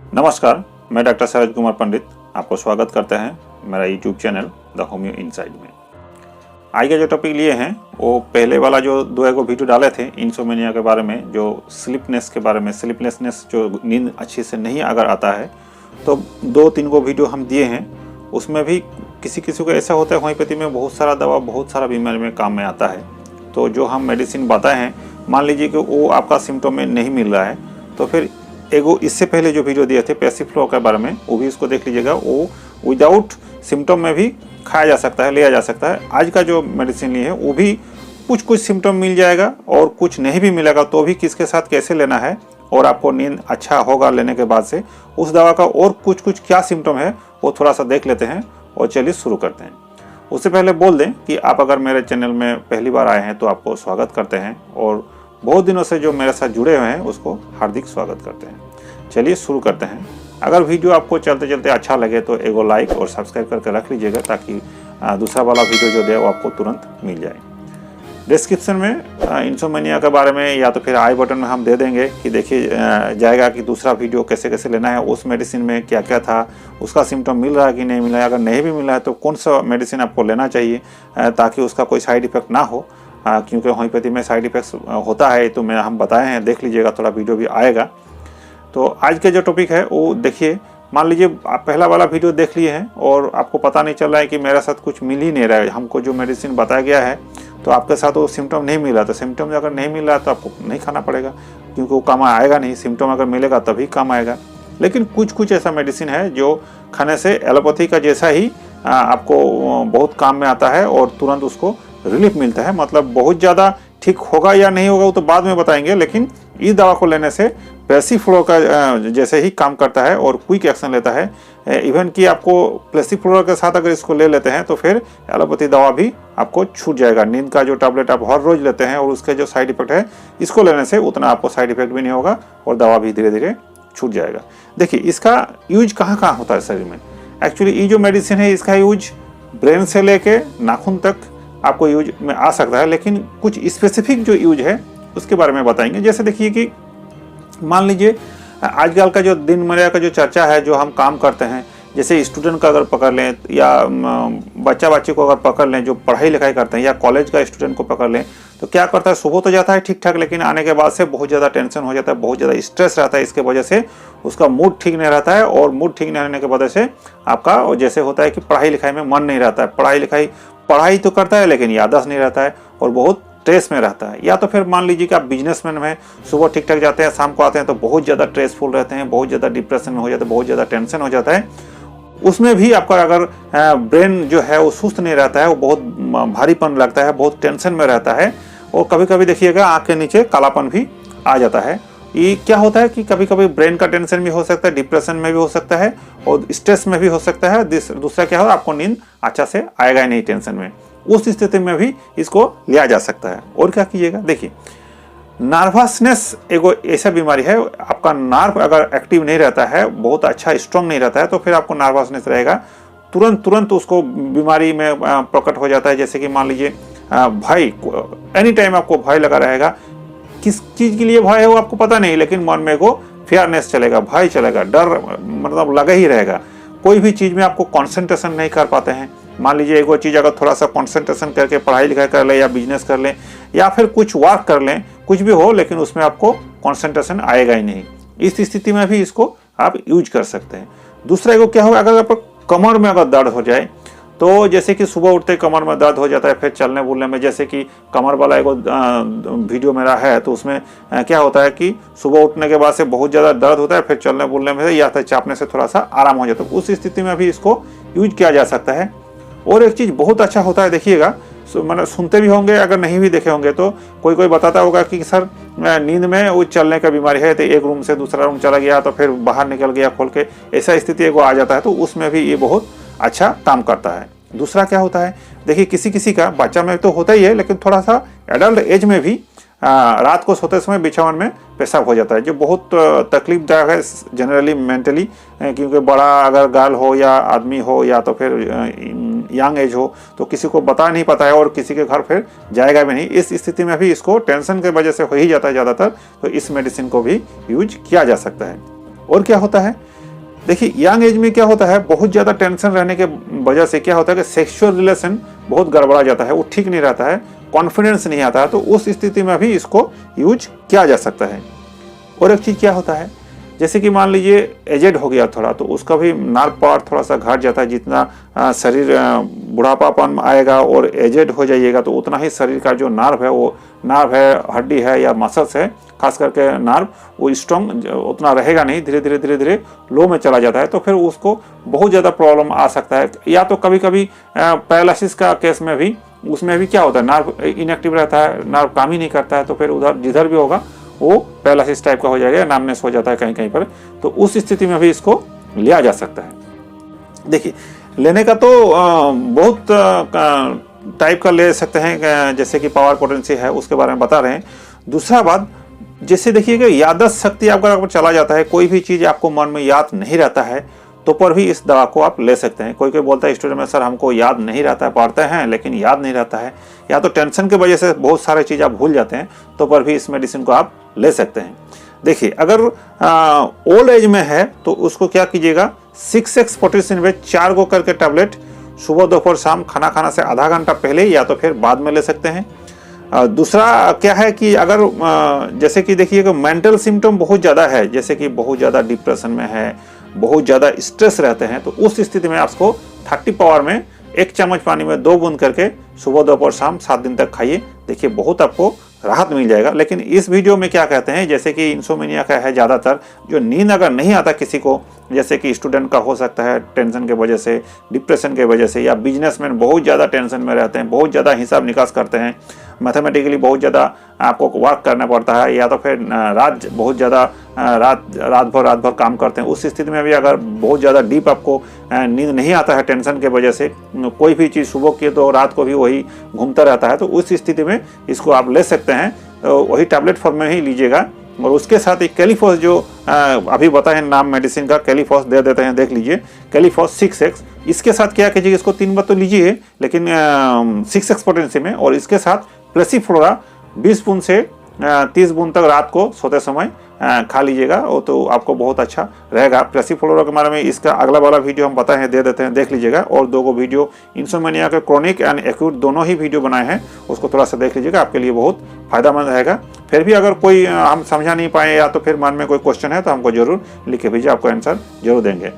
नमस्कार, मैं डॉक्टर सरज कुमार पंडित आपको स्वागत करते हैं मेरा YouTube channel the homeo inside में। आज का जो टॉपिक लिए हैं वो पहले वाला जो दो एक वीडियो डाले थे इंसोमेनिया के बारे में, जो स्लीपनेस के बारे में, स्लीपलेसनेस जो नींद अच्छे से नहीं अगर आता है तो 2-3 को वीडियो हम दिए हैं। उसमें भी किसी किसी को ऐसा होता है होम्योपैथी में बहुत सारा दवा बहुत सारा बीमारी में काम में आता है। तो जो हम मेडिसिन बताए हैं, मान लीजिए कि वो आपका सिम्टम में नहीं मिल रहा है तो फिर एगो इससे पहले जो वीडियो दिए थे पैसिव फ्लो के बारे में, वो भी इसको देख लीजिएगा। वो विदाउट सिम्टम में भी खाया जा सकता है, लिया जा सकता है। आज का जो मेडिसिन लिए है वो भी कुछ सिम्टम मिल जाएगा और कुछ नहीं भी मिलेगा तो भी किसके साथ कैसे लेना है और आपको नींद अच्छा होगा लेने के बाद से, उस दवा का और कुछ क्या सिम्टम है वो थोड़ा सा देख लेते हैं और चलिए शुरू करते हैं। उससे पहले बोल दें कि आप अगर मेरे चैनल में पहली बार आए हैं तो आपको स्वागत करते हैं, और बहुत दिनों से जो मेरे साथ जुड़े हुए हैं उसको हार्दिक स्वागत करते हैं। चलिए शुरू करते हैं। अगर वीडियो आपको चलते चलते अच्छा लगे तो एगो लाइक और सब्सक्राइब करके रख लीजिएगा ताकि दूसरा वाला वीडियो जो दे वो आपको तुरंत मिल जाए। डिस्क्रिप्शन में इंसोमेनिया के बारे में या तो फिर आई बटन में हम दे देंगे कि देखिए जाएगा कि दूसरा वीडियो कैसे कैसे लेना है, उस मेडिसिन में क्या क्या था, उसका सिम्टम मिल रहा है कि नहीं मिल रहा है, अगर नहीं भी मिल रहा है तो कौन सा मेडिसिन आपको लेना चाहिए ताकि उसका कोई साइड इफेक्ट ना हो, क्योंकि होम्योपैथी में साइड इफेक्ट्स होता है। तो हम बताए हैं, देख लीजिएगा, थोड़ा वीडियो भी आएगा। तो आज के जो टॉपिक है वो देखिए, मान लीजिए आप पहला वाला वीडियो देख लिए हैं और आपको पता नहीं चल रहा है कि मेरे साथ कुछ मिल ही नहीं रहा है, हमको जो मेडिसिन बताया गया है तो आपके साथ वो सिम्टम नहीं मिला। तो सिम्टम अगर नहीं मिल रहा है तो आपको नहीं खाना पड़ेगा, क्योंकि वो काम आएगा नहीं। सिम्टम अगर मिलेगा तभी काम आएगा। लेकिन कुछ ऐसा मेडिसिन है जो खाने से एलोपैथी का जैसा ही आपको बहुत काम में आता है और तुरंत उसको रिलीफ मिलता है। मतलब बहुत ज़्यादा ठीक होगा या नहीं होगा वो तो बाद में बताएंगे, लेकिन इस दवा को लेने से पैसिव फ्लो का जैसे ही काम करता है और क्विक एक्शन लेता है। इवन कि आपको पैसिव फ्लो के साथ अगर इसको ले लेते हैं तो फिर एलोपैथी दवा भी आपको छूट जाएगा। नींद का जो टैबलेट आप हर रोज लेते हैं और उसके जो साइड इफेक्ट है, इसको लेने से उतना आपको साइड इफेक्ट भी नहीं होगा और दवा भी धीरे धीरे छूट जाएगा। देखिए इसका यूज कहाँ होता है शरीर में। एक्चुअली ये जो मेडिसिन है इसका यूज ब्रेन से लेके नाखून तक आपको यूज में आ सकता है, लेकिन कुछ स्पेसिफिक जो यूज है उसके बारे में बताएंगे। जैसे देखिए कि मान लीजिए आजकल का जो दिनचर्या का जो चर्चा है, जो हम काम करते हैं, जैसे स्टूडेंट का अगर पकड़ लें या बच्चे को अगर पकड़ लें जो पढ़ाई लिखाई करते हैं, या कॉलेज का स्टूडेंट को पकड़ लें तो क्या करता है, सुबह तो जाता है ठीक ठाक, लेकिन आने के बाद से बहुत ज़्यादा टेंशन हो जाता है, बहुत ज़्यादा स्ट्रेस रहता है। इसके वजह से उसका मूड ठीक नहीं रहता है और मूड ठीक नहीं रहने की वजह से आपका जैसे होता है कि पढ़ाई लिखाई में मन नहीं रहता है। पढ़ाई तो करता है लेकिन याददाश्त नहीं रहता है और बहुत स्ट्रेस में रहता है। या तो फिर मान लीजिए कि आप बिजनेसमैन में सुबह ठीक ठाक जाते हैं, शाम को आते हैं तो बहुत ज़्यादा स्ट्रेसफुल रहते हैं, बहुत ज़्यादा डिप्रेशन में हो जाते हैं, बहुत ज़्यादा टेंशन हो जाता है। उसमें भी आपका अगर ब्रेन जो है वो सुस्त नहीं रहता है, वो बहुत भारीपन लगता है, बहुत टेंशन में रहता है और कभी कभी देखिएगा आँख के नीचे कालापन भी आ जाता है। ये क्या होता है कि कभी कभी ब्रेन का टेंशन भी हो सकता है, डिप्रेशन में भी हो सकता है और स्ट्रेस में भी हो सकता है। दूसरा क्या हो, आपको नींद अच्छा से आएगा ही नहीं टेंशन में। उस स्थिति में भी इसको लिया जा सकता है। और क्या कीजिएगा, देखिए नर्वसनेस एगो ऐसा बीमारी है, आपका नर्व अगर एक्टिव नहीं रहता है, बहुत अच्छा स्ट्रांग नहीं रहता है, तो फिर आपको नर्वसनेस रहेगा, तुरंत उसको बीमारी में प्रकट हो जाता है। जैसे कि मान लीजिए भय, एनी टाइम आपको भय लगा रहेगा। किस चीज़ के लिए भय है वो आपको पता नहीं, लेकिन मन में को फेयरनेस चलेगा, भय चलेगा, डर मतलब लगा ही रहेगा। कोई भी चीज़ में आपको कंसंट्रेशन नहीं कर पाते हैं। मान लीजिए एक चीज़ अगर थोड़ा सा कंसंट्रेशन करके पढ़ाई लिखाई कर लें या बिजनेस कर लें या फिर कुछ वर्क कर लें, कुछ भी हो, लेकिन उसमें आपको कंसंट्रेशन आएगा ही नहीं। इस स्थिति में भी इसको आप यूज कर सकते हैं। दूसरा एगो क्या होगा, अगर आपको कमर में अगर दर्द हो जाए, तो जैसे कि सुबह उठते कमर में दर्द हो जाता है, फिर चलने बोलने में, जैसे कि कमर वाला एगो वीडियो मेरा है तो उसमें क्या होता है कि सुबह उठने के बाद से बहुत ज़्यादा दर्द होता है, फिर चलने बोलने में या फिर चापने से थोड़ा सा आराम हो जाता है। उस स्थिति में भी इसको यूज किया जा सकता है। और एक चीज़ बहुत अच्छा होता है, देखिएगा, मतलब सुनते भी होंगे, अगर नहीं भी देखे होंगे तो कोई बताता होगा कि सर नींद में वो चलने का बीमारी है, तो एक रूम से दूसरा रूम चला गया तो फिर बाहर निकल गया खोल के, ऐसा स्थिति एगो आ जाता है, तो उसमें भी ये बहुत अच्छा काम करता है। दूसरा क्या होता है, देखिए किसी का बच्चा में तो होता ही है, लेकिन थोड़ा सा एडल्ट एज में भी रात को सोते समय बिछावन में पेशाब हो जाता है, जो बहुत तकलीफदायक है जनरली मेंटली, क्योंकि बड़ा अगर गर्ल हो या आदमी हो या तो फिर यंग एज हो तो किसी को बता नहीं पाता है और किसी के घर फिर जाएगा भी नहीं। इस स्थिति में भी इसको टेंशन के वजह से हो ही जाता है ज़्यादातर, तो इस मेडिसिन को भी यूज किया जा सकता है। और क्या होता है, देखिए यंग एज में क्या होता है, बहुत ज़्यादा टेंशन रहने के वजह से क्या होता है कि सेक्सुअल रिलेशन बहुत गड़बड़ा जाता है, वो ठीक नहीं रहता है, कॉन्फिडेंस नहीं आता है, तो उस स्थिति में भी इसको यूज किया जा सकता है। और एक चीज़ क्या होता है, जैसे कि मान लीजिए एजेड हो गया थोड़ा, तो उसका भी नर्व पावर थोड़ा सा घट जाता है। जितना शरीर बुढ़ापापन आएगा और एजेड हो जाइएगा तो उतना ही शरीर का जो नर्व है, वो नर्व है, हड्डी है या मसल्स है, खास करके नर्व, वो स्ट्रॉन्ग उतना रहेगा नहीं, धीरे धीरे धीरे धीरे लो में चला जाता है। तो फिर उसको बहुत ज़्यादा प्रॉब्लम आ सकता है। या तो कभी कभी पैरालिसिस का केस में भी, उसमें भी क्या होता है, नर्व इनएक्टिव रहता है, नर्व काम ही नहीं करता है, तो फिर उधर जिधर भी होगा वो पैरालिसिस टाइप का हो जाएगा, नामनेस हो जाता है कहीं कहीं पर। तो उस स्थिति में भी इसको लिया जा सकता है। देखिए लेने का तो बहुत टाइप का ले सकते हैं, जैसे कि पावर पोटेंसी है, उसके बारे में बता रहे हैं। दूसरा बात, जैसे देखिए कि याददाश्त शक्ति आपका अगर चला जाता है, कोई भी चीज़ आपको मन में याद नहीं रहता है, तो पर भी इस दवा को आप ले सकते हैं। कोई कोई बोलता है स्टूडेंट में, सर हमको याद नहीं रहता है, पढ़ते हैं लेकिन याद नहीं रहता है, या तो टेंशन की वजह से बहुत सारे चीज़ आप भूल जाते हैं, तो पर भी इस मेडिसिन को आप ले सकते हैं। देखिए अगर ओल्ड एज में है तो उसको क्या कीजिएगा, 6x पोटेशियम में 4 गो करके टैबलेट सुबह दोपहर शाम खाना खाना से आधा घंटा पहले या तो फिर बाद में ले सकते हैं। दूसरा क्या है कि अगर जैसे कि देखिए कि मेंटल सिम्टम बहुत ज़्यादा है, जैसे कि बहुत ज़्यादा डिप्रेशन में है, बहुत ज़्यादा स्ट्रेस रहते हैं, तो उस स्थिति में आपको 30 पावर में 1 चम्मच पानी में 2 बूंद करके सुबह दोपहर शाम 7 दिन तक खाइए। देखिए बहुत आपको राहत मिल जाएगा। लेकिन इस वीडियो में क्या कहते हैं, जैसे कि इंसोमेनिया का है ज़्यादातर, जो नींद अगर नहीं आता किसी को, जैसे कि स्टूडेंट का हो सकता है टेंशन के वजह से, डिप्रेशन के वजह से, या बिजनेसमैन बहुत ज़्यादा टेंशन में रहते हैं, बहुत ज़्यादा हिसाब निकास करते हैं, मैथमेटिकली बहुत ज़्यादा आपको वर्क करना पड़ता है, या तो फिर रात बहुत ज़्यादा रात भर काम करते हैं, उस स्थिति में भी अगर बहुत ज़्यादा डीप आपको नींद नहीं आता है टेंशन के वजह से, कोई भी चीज़ सुबह की तो रात को भी वही घूमता रहता है, तो उस स्थिति में इसको आप ले सकते हैं। तो वही टैबलेट फॉर्म में ही लीजिएगा, और उसके साथ एक कैलीफॉस जो अभी बताए नाम मेडिसिन का, कैलीफॉस दे देते हैं, देख लीजिए कैलीफॉस 6x। इसके साथ क्या कीजिए, इसको 3 बार तो लीजिए, लेकिन 6x पोटेंसी में, और इसके साथ प्लेसीफ्लोरा 20 बूंद से 30 बूंद तक रात को सोते समय खा लीजिएगा, वो तो आपको बहुत अच्छा रहेगा। प्लेसीफ्लोरा के बारे में इसका अगला वाला वीडियो हम बताए हैं, दे देते हैं, देख लीजिएगा। और 2 वीडियो इंसोमेनिया के क्रोनिक एंड एक्यूट दोनों ही वीडियो बनाए हैं, उसको थोड़ा सा देख लीजिएगा, आपके लिए बहुत फायदेमंद रहेगा। फिर भी अगर कोई हम समझा नहीं पाए या तो फिर मन में कोई क्वेश्चन है तो हमको जरूर लिख के भेजिए, आपको आंसर जरूर देंगे।